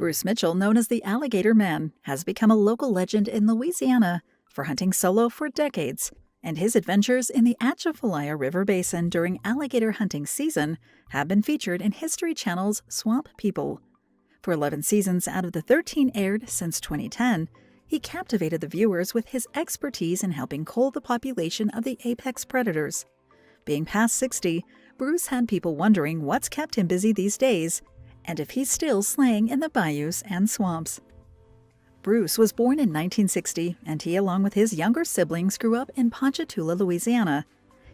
Bruce Mitchell, known as the Alligator Man, has become a local legend in Louisiana for hunting solo for decades, and his adventures in the Atchafalaya River Basin during alligator hunting season have been featured in History Channel's Swamp People. For 11 seasons out of the 13 aired since 2010, he captivated the viewers with his expertise in helping cull the population of the apex predators. Being past 60, Bruce had people wondering what's kept him busy these days, and if he's still slaying in the bayous and swamps. Bruce was born in 1960, and he, along with his younger siblings, grew up in Ponchatoula, Louisiana.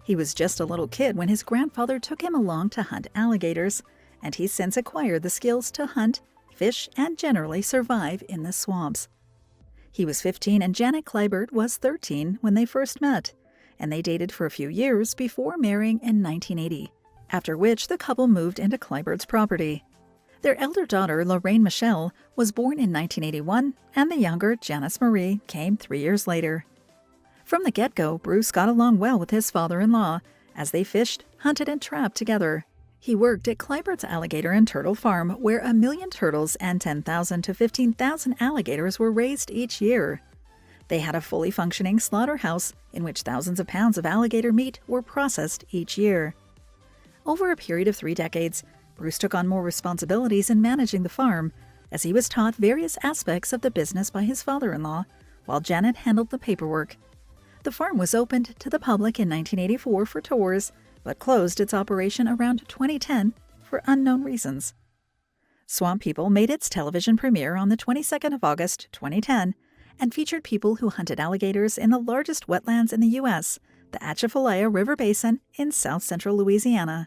He was just a little kid when his grandfather took him along to hunt alligators, and he's since acquired the skills to hunt, fish, and generally survive in the swamps. He was 15 and Janet Kleibert was 13 when they first met, and they dated for a few years before marrying in 1980, after which the couple moved into Kleibert's property. Their elder daughter, Lorraine Michelle, was born in 1981, and the younger, Janice Marie, came 3 years later. From the get-go, Bruce got along well with his father-in-law, as they fished, hunted, and trapped together. He worked at Kleibert's Alligator and Turtle Farm, where 1 million turtles and 10,000 to 15,000 alligators were raised each year. They had a fully functioning slaughterhouse in which thousands of pounds of alligator meat were processed each year. Over a period of 3 decades, Bruce took on more responsibilities in managing the farm, as he was taught various aspects of the business by his father-in-law, while Janet handled the paperwork. The farm was opened to the public in 1984 for tours, but closed its operation around 2010 for unknown reasons. Swamp People made its television premiere on the 22nd of August, 2010, and featured people who hunted alligators in the largest wetlands in the U.S., the Atchafalaya River Basin in south-central Louisiana.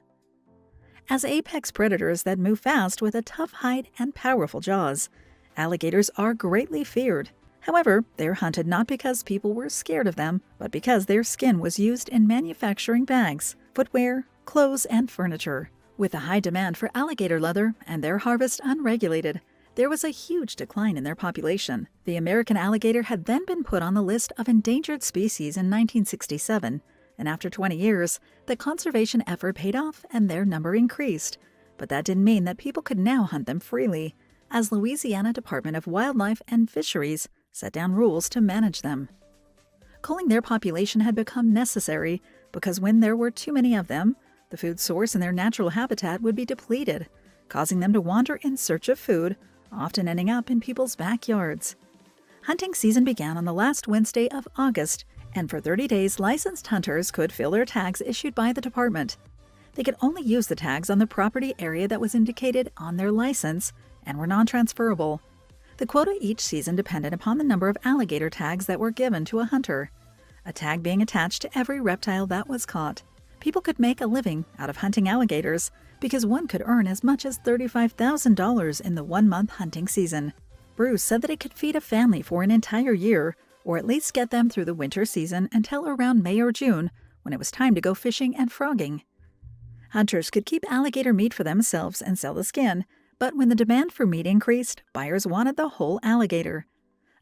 As apex predators that move fast with a tough hide and powerful jaws, alligators are greatly feared. However, they're hunted not because people were scared of them, but because their skin was used in manufacturing bags, footwear, clothes, and furniture. With a high demand for alligator leather and their harvest unregulated, there was a huge decline in their population. The American alligator had then been put on the list of endangered species in 1967, and after 20 years, the conservation effort paid off and their number increased. But that didn't mean that people could now hunt them freely, as Louisiana Department of Wildlife and Fisheries set down rules to manage them. Culling their population had become necessary because when there were too many of them, the food source in their natural habitat would be depleted, causing them to wander in search of food, often ending up in people's backyards. Hunting season began on the last Wednesday of August, and for 30 days, licensed hunters could fill their tags issued by the department. They could only use the tags on the property area that was indicated on their license and were non-transferable. The quota each season depended upon the number of alligator tags that were given to a hunter, a tag being attached to every reptile that was caught. People could make a living out of hunting alligators because one could earn as much as $35,000 in the 1-month hunting season. Bruce said that it could feed a family for an entire year, or at least get them through the winter season until around May or June, when it was time to go fishing and frogging. Hunters could keep alligator meat for themselves and sell the skin, but when the demand for meat increased, buyers wanted the whole alligator.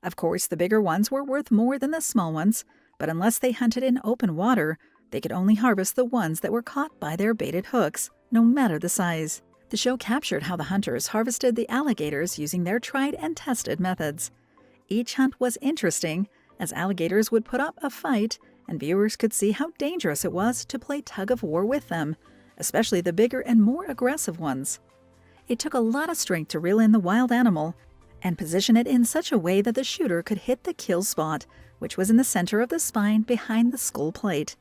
Of course, the bigger ones were worth more than the small ones, but unless they hunted in open water, they could only harvest the ones that were caught by their baited hooks, no matter the size. The show captured how the hunters harvested the alligators using their tried and tested methods. Each hunt was interesting, as alligators would put up a fight, and viewers could see how dangerous it was to play tug-of-war with them, especially the bigger and more aggressive ones. It took a lot of strength to reel in the wild animal and position it in such a way that the shooter could hit the kill spot, which was in the center of the spine behind the skull plate.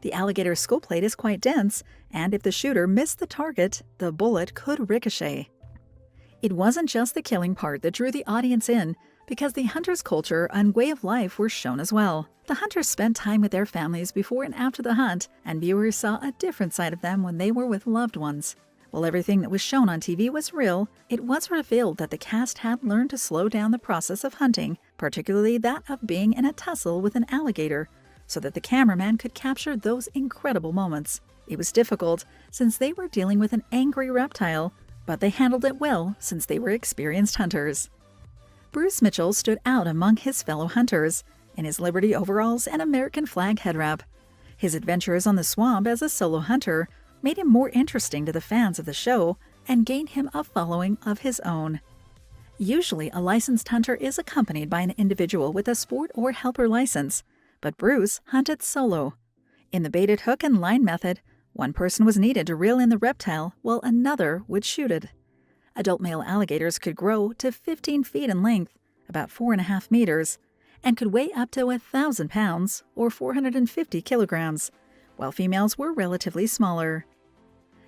The alligator's skull plate is quite dense, and if the shooter missed the target, the bullet could ricochet. It wasn't just the killing part that drew the audience in, because the hunters' culture and way of life were shown as well. The hunters spent time with their families before and after the hunt, and viewers saw a different side of them when they were with loved ones. While everything that was shown on TV was real, it was revealed that the cast had learned to slow down the process of hunting, particularly that of being in a tussle with an alligator, so that the cameraman could capture those incredible moments. It was difficult, since they were dealing with an angry reptile, but they handled it well since they were experienced hunters. Bruce Mitchell stood out among his fellow hunters in his Liberty overalls and American flag head wrap. His adventures on the swamp as a solo hunter made him more interesting to the fans of the show and gained him a following of his own. Usually, a licensed hunter is accompanied by an individual with a sport or helper license, but Bruce hunted solo. In the baited hook and line method, one person was needed to reel in the reptile while another would shoot it. Adult male alligators could grow to 15 feet in length, about 4.5 meters, and could weigh up to 1,000 pounds or 450 kilograms, while females were relatively smaller.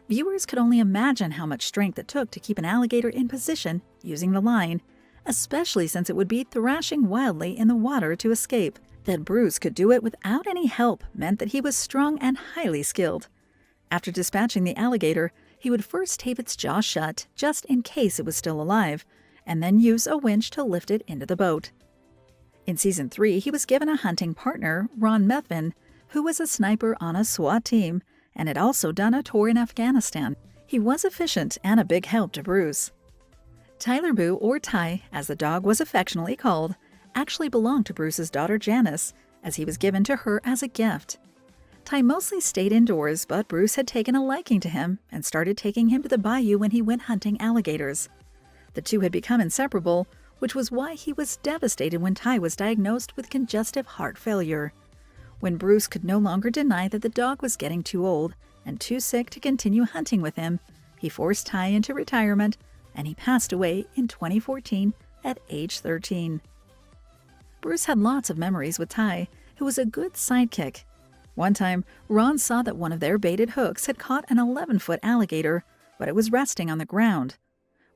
Viewers could only imagine how much strength it took to keep an alligator in position using the line, especially since it would be thrashing wildly in the water to escape. That Bruce could do it without any help meant that he was strong and highly skilled. After dispatching the alligator, he would first tape its jaw shut just in case it was still alive, and then use a winch to lift it into the boat. In Season 3, he was given a hunting partner, Ron Methvin, who was a sniper on a SWAT team and had also done a tour in Afghanistan. He was efficient and a big help to Bruce. Tyler Boo, or Ty, as the dog was affectionately called, actually belonged to Bruce's daughter Janice, as he was given to her as a gift. Ty mostly stayed indoors, but Bruce had taken a liking to him and started taking him to the bayou when he went hunting alligators. The two had become inseparable, which was why he was devastated when Ty was diagnosed with congestive heart failure. When Bruce could no longer deny that the dog was getting too old and too sick to continue hunting with him, he forced Ty into retirement, and he passed away in 2014 at age 13. Bruce had lots of memories with Ty, who was a good sidekick. One time, Ron saw that one of their baited hooks had caught an 11-foot alligator, but it was resting on the ground.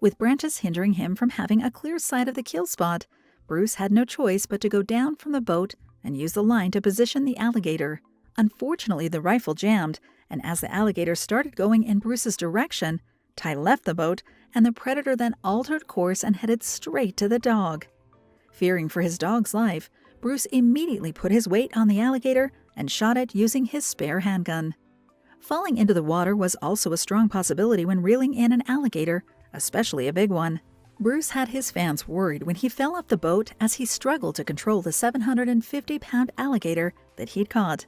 With branches hindering him from having a clear sight of the kill spot, Bruce had no choice but to go down from the boat and use the line to position the alligator. Unfortunately, the rifle jammed, and as the alligator started going in Bruce's direction, Ty left the boat, and the predator then altered course and headed straight to the dog. Fearing for his dog's life, Bruce immediately put his weight on the alligator and shot it using his spare handgun. Falling into the water was also a strong possibility when reeling in an alligator, especially a big one. Bruce had his fans worried when he fell off the boat as he struggled to control the 750-pound alligator that he'd caught.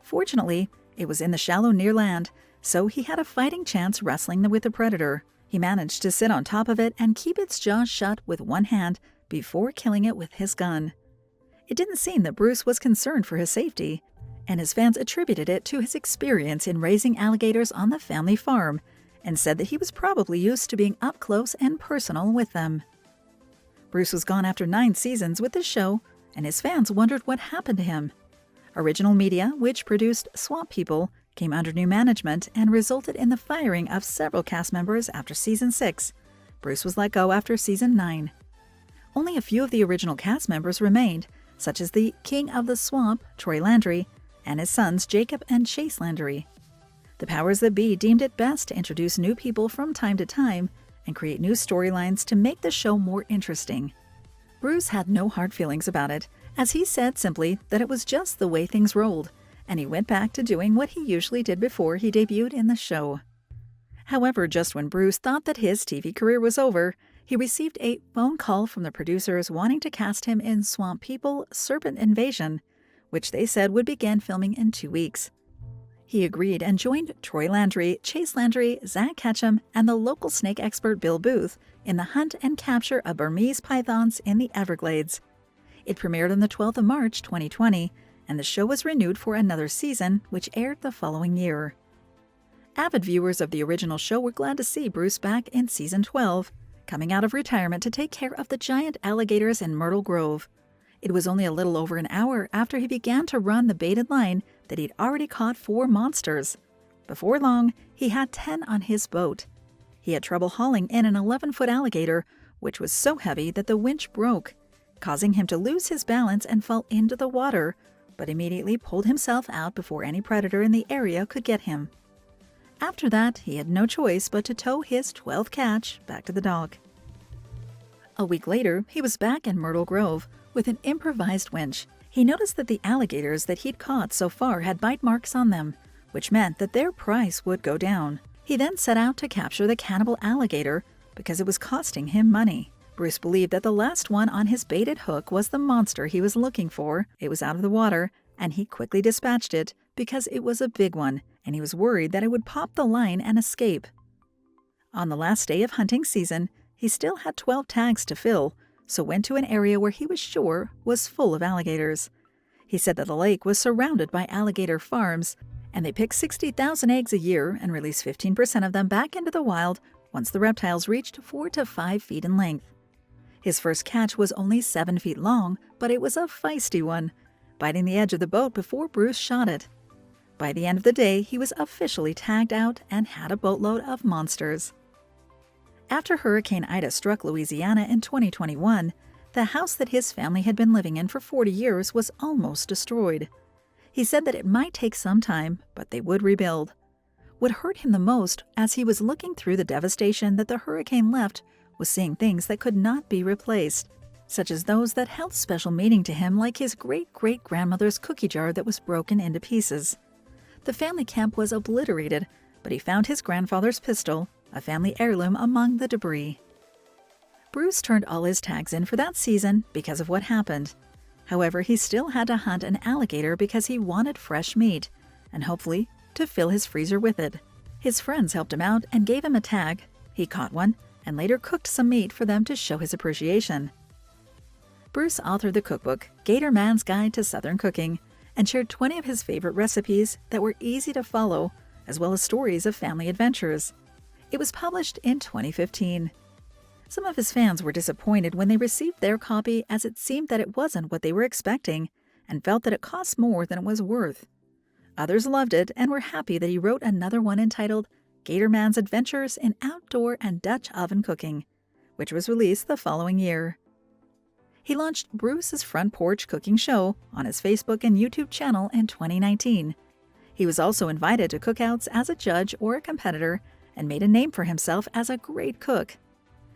Fortunately, it was in the shallow near land, so he had a fighting chance wrestling with the predator. He managed to sit on top of it and keep its jaws shut with one hand before killing it with his gun. It didn't seem that Bruce was concerned for his safety, and his fans attributed it to his experience in raising alligators on the family farm and said that he was probably used to being up close and personal with them. Bruce was gone after 9 seasons with the show, and his fans wondered what happened to him. Original Media, which produced Swamp People, came under new management and resulted in the firing of several cast members after Season 6. Bruce was let go after Season 9. Only a few of the original cast members remained, such as the King of the Swamp, Troy Landry, and his sons Jacob and Chase Landry. The powers that be deemed it best to introduce new people from time to time and create new storylines to make the show more interesting. Bruce had no hard feelings about it, as he said simply that it was just the way things rolled, and he went back to doing what he usually did before he debuted in the show. However, just when Bruce thought that his TV career was over, he received a phone call from the producers wanting to cast him in Swamp People: Serpent Invasion, which they said would begin filming in 2 weeks. He agreed and joined Troy Landry, Chase Landry, Zach Ketchum, and the local snake expert Bill Booth in the hunt and capture of Burmese pythons in the Everglades. It premiered on the 12th of March 2020, and the show was renewed for another season, which aired the following year. Avid viewers of the original show were glad to see Bruce back in Season 12, coming out of retirement to take care of the giant alligators in Myrtle Grove. It was only a little over an hour after he began to run the baited line that he'd already caught 4 monsters. Before long, he had 10 on his boat. He had trouble hauling in an 11-foot alligator, which was so heavy that the winch broke, causing him to lose his balance and fall into the water, but immediately pulled himself out before any predator in the area could get him. After that, he had no choice but to tow his 12th catch back to the dock. A week later, he was back in Myrtle Grove with an improvised winch. He noticed that the alligators that he'd caught so far had bite marks on them, which meant that their price would go down. He then set out to capture the cannibal alligator because it was costing him money. Bruce believed that the last one on his baited hook was the monster he was looking for. It was out of the water, and he quickly dispatched it because it was a big one, and he was worried that it would pop the line and escape. On the last day of hunting season, he still had 12 tags to fill, so went to an area where he was sure was full of alligators. He said that the lake was surrounded by alligator farms, and they pick 60,000 eggs a year and release 15% of them back into the wild once the reptiles reached 4 to 5 feet in length. His first catch was only 7 feet long, but it was a feisty one, biting the edge of the boat before Bruce shot it. By the end of the day, he was officially tagged out and had a boatload of monsters. After Hurricane Ida struck Louisiana in 2021, the house that his family had been living in for 40 years was almost destroyed. He said that it might take some time, but they would rebuild. What hurt him the most as he was looking through the devastation that the hurricane left was seeing things that could not be replaced, such as those that held special meaning to him, like his great-great-grandmother's cookie jar that was broken into pieces. The family camp was obliterated, but he found his grandfather's pistol, a family heirloom, among the debris. Bruce turned all his tags in for that season because of what happened. However, he still had to hunt an alligator because he wanted fresh meat, and hopefully to fill his freezer with it. His friends helped him out and gave him a tag. He caught one and later cooked some meat for them to show his appreciation. Bruce authored the cookbook, Gator Man's Guide to Southern Cooking, and shared 20 of his favorite recipes that were easy to follow, as well as stories of family adventures. It was published in 2015. Some of his fans were disappointed when they received their copy, as it seemed that it wasn't what they were expecting and felt that it cost more than it was worth. Others loved it and were happy that he wrote another one entitled Gator Man's Adventures in Outdoor and Dutch Oven Cooking, which was released the following year. He launched Bruce's Front Porch Cooking Show on his Facebook and YouTube channel in 2019. He was also invited to cookouts as a judge or a competitor and made a name for himself as a great cook.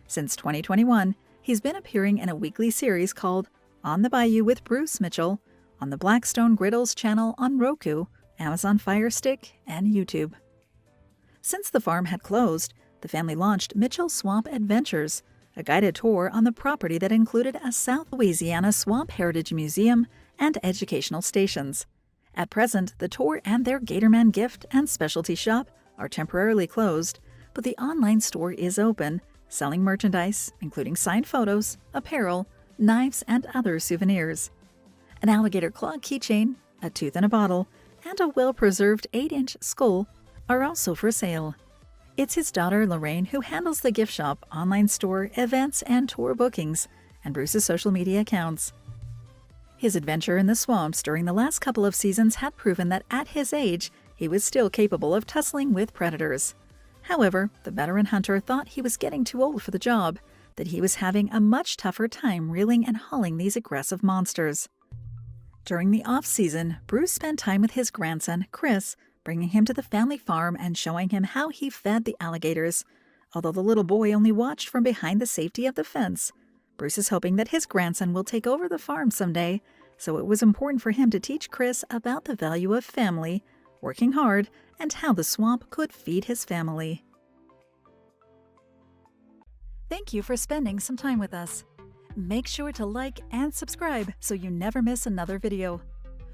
Since 2021, he's been appearing in a weekly series called On the Bayou with Bruce Mitchell on the Blackstone Griddles channel on Roku, Amazon Fire Stick, and YouTube. Since the farm had closed, the family launched Mitchell Swamp Adventures, a guided tour on the property that included a South Louisiana Swamp Heritage Museum and educational stations. At present, the tour and their Gatorman gift and specialty shop are temporarily closed, but the online store is open, selling merchandise, including signed photos, apparel, knives, and other souvenirs. An alligator claw keychain, a tooth in a bottle, and a well-preserved 8-inch skull are also for sale. It's his daughter, Lorraine, who handles the gift shop, online store, events, and tour bookings, and Bruce's social media accounts. His adventure in the swamps during the last couple of seasons had proven that at his age, he was still capable of tussling with predators. However, the veteran hunter thought he was getting too old for the job, that he was having a much tougher time reeling and hauling these aggressive monsters. During the off-season, Bruce spent time with his grandson, Chris, bringing him to the family farm and showing him how he fed the alligators. Although the little boy only watched from behind the safety of the fence, Bruce is hoping that his grandson will take over the farm someday, so it was important for him to teach Chris about the value of family, working hard, and how the swamp could feed his family. Thank you for spending some time with us. Make sure to like and subscribe so you never miss another video.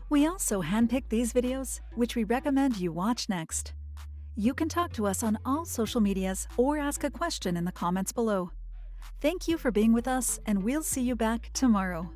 We also handpick these videos, which we recommend you watch next. You can talk to us on all social medias or ask a question in the comments below. Thank you for being with us, and we'll see you back tomorrow.